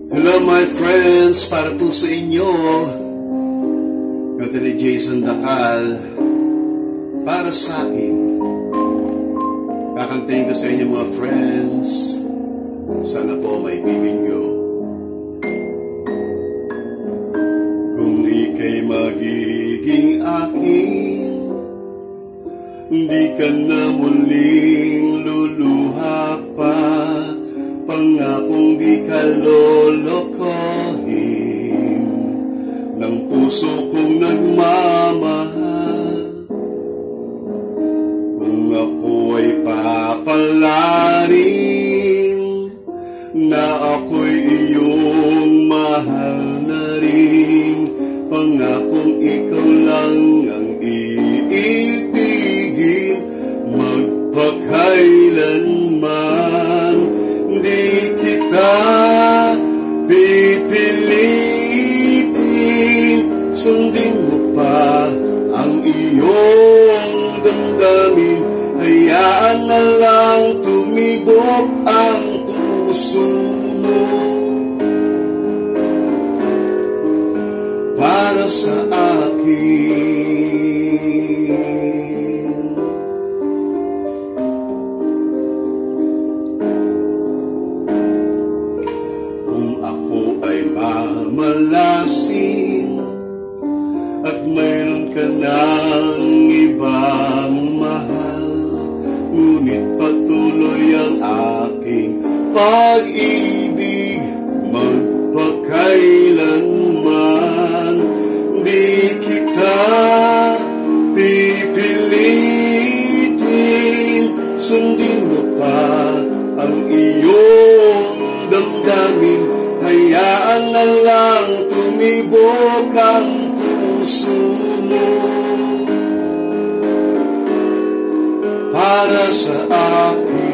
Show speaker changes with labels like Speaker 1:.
Speaker 1: Hello my friends, para po sa inyo, kanta ni Jason Dacal, para sa akin. Kakantayin ko sa inyo mga friends, sana po may bibig nyo. Kung ika'y magiging akin, hindi ka na muling luluha pa. Pangakong di ka lolokohin ng puso kong nagmamahal. Kung ako ay papalarin na ako'y iyong mahal na rin, pangakong ikaw lang ang iibigin magpakailanman. Di kita pipilitin, sundin mo pa ang iyong damdamin. Hayaan na lang tumibok ang puso mo para sa akin. Malasin at mayroon ka ng ibang mahal, ngunit patuloy ang aking pag-ibig magpakailanman. Di kita pipilitin, sundin mo pa ang iyong damdamin. Hayaan na lang tumibok ang puso mo para sa akin.